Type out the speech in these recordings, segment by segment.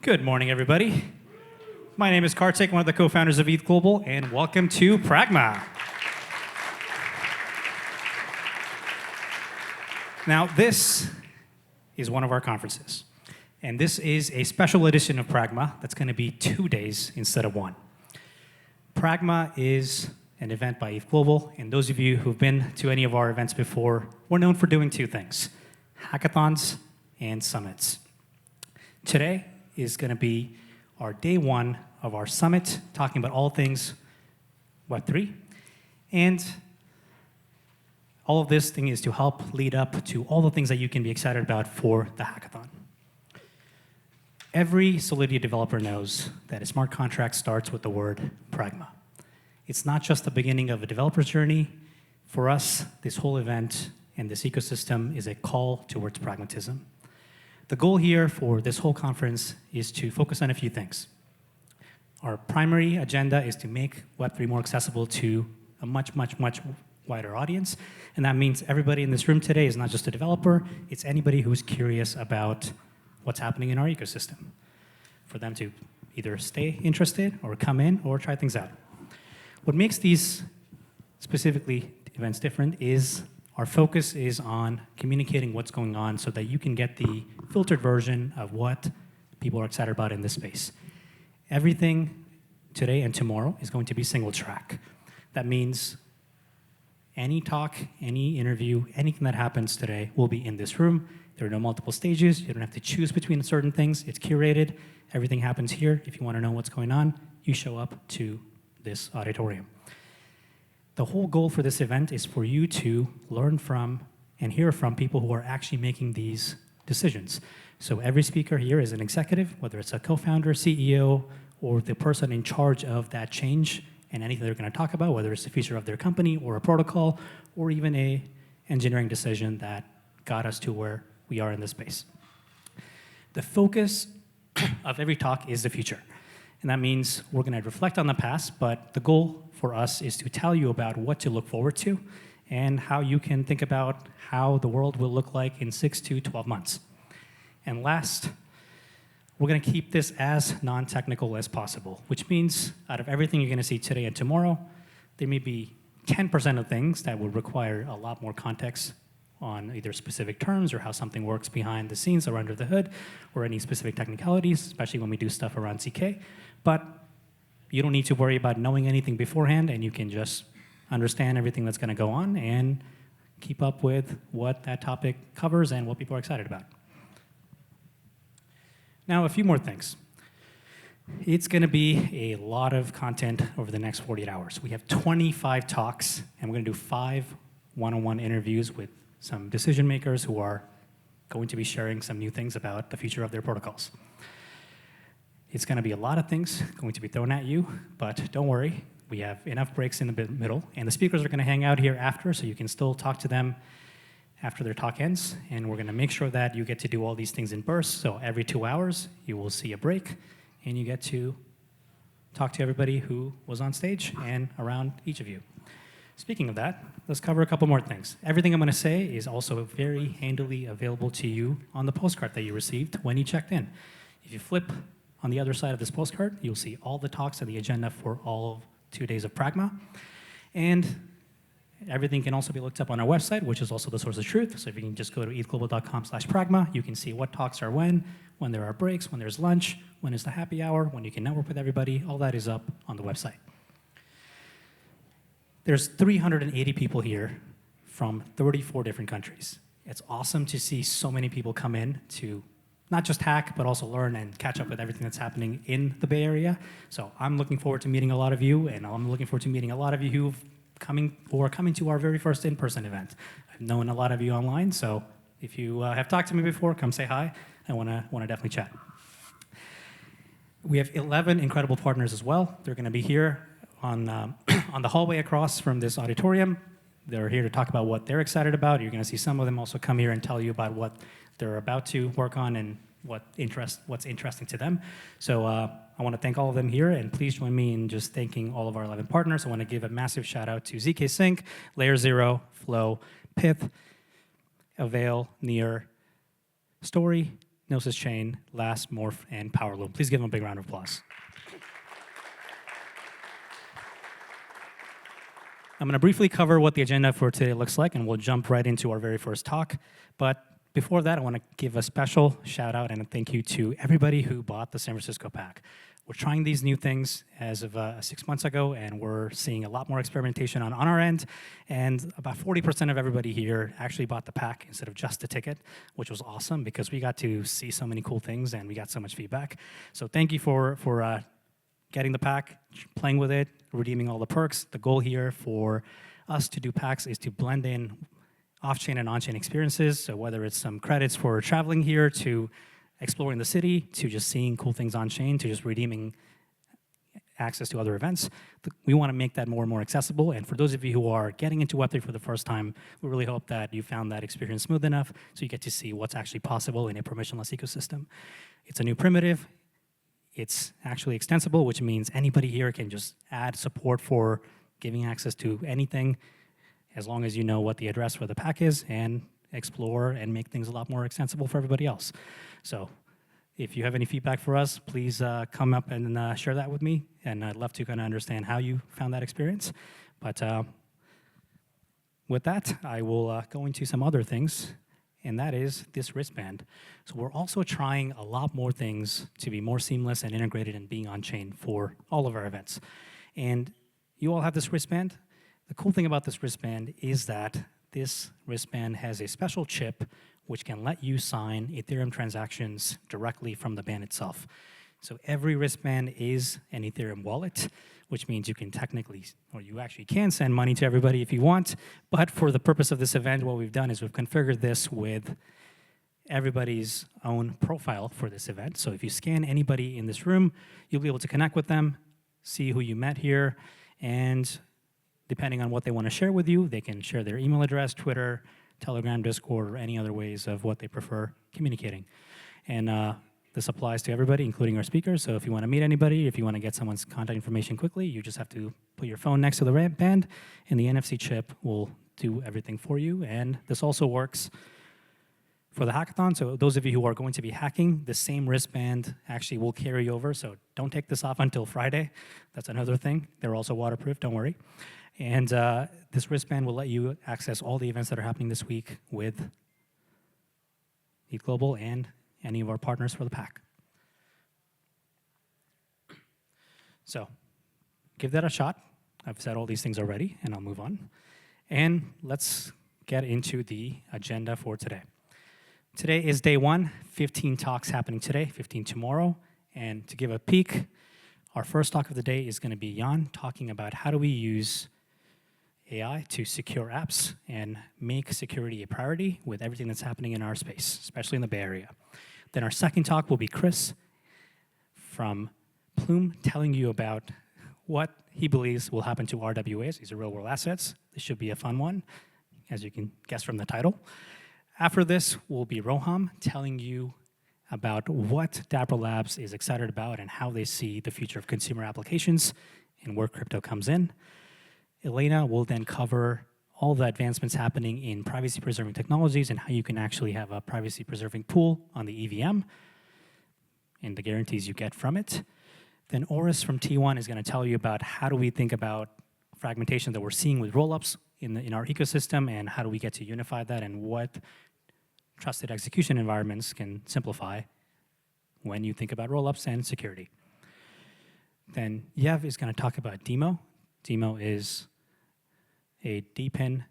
Good morning, everybody. My name is Kartik, one of the co-founders of ETHGlobal, and welcome to Pragma. Now, this is one of our conferences, and this is a special edition of Pragma that's going to be 2 days instead of one. Pragma is an event by ETHGlobal, and those of you who've been to any of our events before, we're known for doing two things: hackathons and summits. Today is going to be our day one of our summit, talking about all things Web3. And all of this thing is to help lead up to all the things that you can be excited about for the hackathon. Every Solidity developer knows that a smart contract starts with the word Pragma. It's not just the beginning of a developer's journey. For us, this whole event and this ecosystem is a call towards pragmatism. The goal here for this whole conference is to focus on a few things. Our primary agenda is to make Web3 more accessible to a much wider audience. And that means everybody in this room today is not just a developer, it's anybody who's curious about what's happening in our ecosystem, for them to either stay interested or come in or try things out. What makes these specifically events different is our focus is on communicating what's going on so that you can get the filtered version of what people are excited about in this space. Everything today and tomorrow is going to be single track. That means any talk, any interview, anything that happens today will be in this room. There are no multiple stages. You don't have to choose between certain things. It's curated. Everything happens here. If you want to know what's going on, you show up to this auditorium. The whole goal for this event is for you to learn from and hear from people who are actually making these decisions. So every speaker here is an executive, whether it's a co-founder, CEO, or the person in charge of that change and anything they're going to talk about, whether it's a feature of their company or a protocol, or even a engineering decision that got us to where we are in this space. The focus of every talk is the future. And that means we're going to reflect on the past, but the goal for us is to tell you about what to look forward to and how you can think about how the world will look like in 6 to 12 months. And last, we're going to keep this as non-technical as possible, which means out of everything you're going to see today and tomorrow, there may be 10% of things that will require a lot more context on either specific terms or how something works behind the scenes or under the hood, or any specific technicalities, especially when we do stuff around CK. But you don't need to worry about knowing anything beforehand, and you can just understand everything that's going to go on and keep up with what that topic covers and what people are excited about. Now, a few more things. It's going to be a lot of content over the next 48 hours. We have 25 talks, and we're going to do 5 one-on-one interviews with some decision makers who are going to be sharing some new things about the future of their protocols. It's going to be a lot of things going to be thrown at you, but don't worry. We have enough breaks in the middle, and the speakers are going to hang out here after, so you can still talk to them after their talk ends, and we're going to make sure that you get to do all these things in bursts. So every 2 hours, you will see a break, and you get to talk to everybody who was on stage and around each of you. Speaking of that, let's cover a couple more things. Everything I'm going to say is also very handily available to you on the postcard that you received when you checked in. If you flip on the other side of this postcard, you'll see all the talks and the agenda for all 2 days of Pragma. And everything can also be looked up on our website, which is also the source of truth. So if you can just go to ethglobal.com/Pragma, you can see what talks are when there are breaks, when there's lunch, when is the happy hour, when you can network with everybody. All that is up on the website. There's 380 people here from 34 different countries. It's awesome to see so many people come in to not just hack, but also learn and catch up with everything that's happening in the Bay Area. So I'm looking forward to meeting a lot of you, and I'm looking forward to meeting a lot of you who are coming to our very first in-person event. I've known a lot of you online, so if you have talked to me before, come say hi. I want to definitely chat. We have 11 incredible partners as well. They're going to be here on the hallway across from this auditorium. They're here to talk about what they're excited about. You're going to see some of them also come here and tell you about what they're about to work on and what's interesting to them. So I want to thank all of them here, and please join me in just thanking all of our 11 partners. I want to give a massive shout out to ZK Sync, Layer 0, Flow, Pith, Avail, Near, Story, Gnosis Chain, Last, Morph, and Powerloom. Please give them a big round of applause. I'm going to briefly cover what the agenda for today looks like, and we'll jump right into our very first talk. But before that, I want to give a special shout out and a thank you to everybody who bought the San Francisco pack. We're trying these new things as of 6 months ago, and we're seeing a lot more experimentation on our end. And about 40% of everybody here actually bought the pack instead of just the ticket, which was awesome because we got to see so many cool things and we got so much feedback. So thank you for getting the pack, playing with it, redeeming all the perks. The goal here for us to do packs is to blend in off-chain and on-chain experiences. So whether it's some credits for traveling here to exploring the city, to just seeing cool things on-chain, to just redeeming access to other events, we want to make that more and more accessible. And for those of you who are getting into Web3 for the first time, we really hope that you found that experience smooth enough so you get to see what's actually possible in a permissionless ecosystem. It's a new primitive. It's actually extensible, which means anybody here can just add support for giving access to anything as long as you know what the address for the pack is and explore and make things a lot more extensible for everybody else. So if you have any feedback for us, please come up and share that with me. And I'd love to kind of understand how you found that experience. But with that, I will go into some other things, and that is this wristband. So we're also trying a lot more things to be more seamless and integrated and being on-chain for all of our events. And you all have this wristband. The cool thing about this wristband is that this wristband has a special chip which can let you sign Ethereum transactions directly from the band itself. So every wristband is an Ethereum wallet, which means you can technically, or you actually can send money to everybody if you want. But for the purpose of this event, what we've done is we've configured this with everybody's own profile for this event. So if you scan anybody in this room, you'll be able to connect with them, see who you met here, and depending on what they want to share with you, they can share their email address, Twitter, Telegram, Discord, or any other ways of what they prefer communicating. And this applies to everybody, including our speakers. So if you want to meet anybody, if you want to get someone's contact information quickly, you just have to put your phone next to the band, and the NFC chip will do everything for you. And this also works for the hackathon. So those of you who are going to be hacking, the same wristband actually will carry over. So don't take this off until Friday. That's another thing. They're also waterproof, don't worry. And this wristband will let you access all the events that are happening this week with ETHGlobal and any of our partners for the pack. So give that a shot. I've said all these things already, and I'll move on. And let's get into the agenda for today. Today is day 1, 15 talks happening today, 15 tomorrow. And to give a peek, our first talk of the day is going to be Jan talking about how do we use AI to secure apps and make security a priority with everything that's happening in our space, especially in the Bay Area. Then our second talk will be Chris from Plume telling you about what he believes will happen to RWAs. These are real-world assets. This should be a fun one, as you can guess from the title. After this will be Roham telling you about what Dapper Labs is excited about and how they see the future of consumer applications and where crypto comes in. Elena will then cover all the advancements happening in privacy-preserving technologies and how you can actually have a privacy-preserving pool on the EVM and the guarantees you get from it. Then Oris from T1 is going to tell you about how do we think about fragmentation that we're seeing with rollups in our ecosystem and how do we get to unify that and what trusted execution environments can simplify when you think about rollups and security. Then Yev is going to talk about Demo. Demo is a DePIN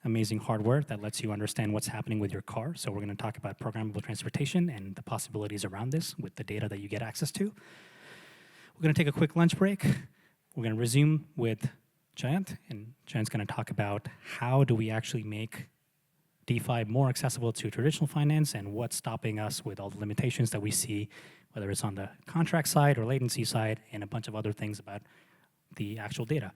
amazing hardware that lets you understand what's happening with your car. So we're going to talk about programmable transportation and the possibilities around this with the data that you get access to. We're going to take a quick lunch break. We're going to resume with Jayant, and Jayant's going to talk about how do we actually make DeFi more accessible to traditional finance and what's stopping us with all the limitations that we see, whether it's on the contract side or latency side, and a bunch of other things about the actual data.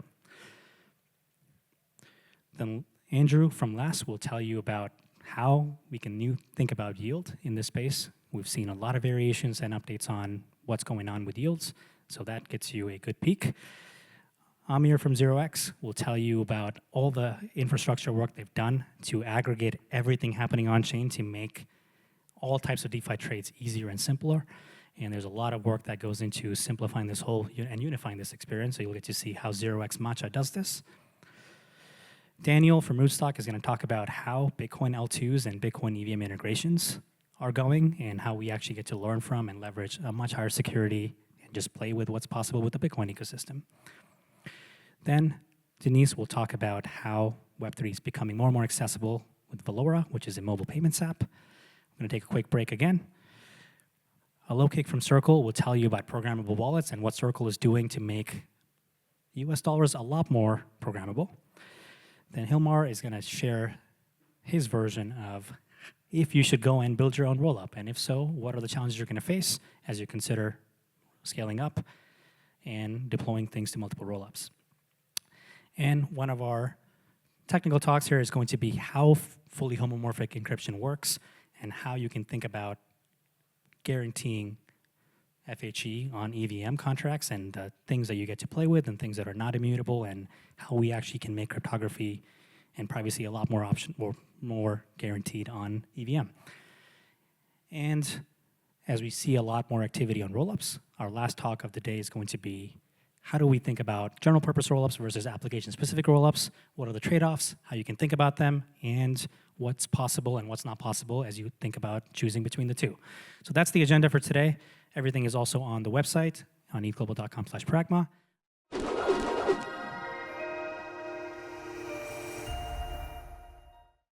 Then Andrew from LAS will tell you about how we can think about yield in this space. We've seen a lot of variations and updates on what's going on with yields, so that gets you a good peek. Amir from 0x will tell you about all the infrastructure work they've done to aggregate everything happening on-chain to make all types of DeFi trades easier and simpler. And there's a lot of work that goes into simplifying this whole and unifying this experience. So you'll get to see how 0x Matcha does this. Daniel from Rootstock is going to talk about how Bitcoin L2s and Bitcoin EVM integrations are going and how we actually get to learn from and leverage a much higher security and just play with what's possible with the Bitcoin ecosystem. Then Denise will talk about how Web3 is becoming more and more accessible with Vora, which is a mobile payments app. I'm going to take a quick break again. A low kick from Circle will tell you about programmable wallets and what Circle is doing to make US dollars a lot more programmable. Then Hilmar is going to share his version of if you should go and build your own rollup, and if so, what are the challenges you're going to face as you consider scaling up and deploying things to multiple rollups. And one of our technical talks here is going to be how fully homomorphic encryption works and how you can think about guaranteeing FHE on EVM contracts and things that you get to play with and things that are not immutable, and how we actually can make cryptography and privacy a lot more guaranteed on EVM. And as we see a lot more activity on rollups, our last talk of the day is going to be how do we think about general purpose rollups versus application specific rollups? What are the trade-offs? How you can think about them, and what's possible and what's not possible as you think about choosing between the two. So that's the agenda for today. Everything is also on the website on ETHGlobal.com/pragma.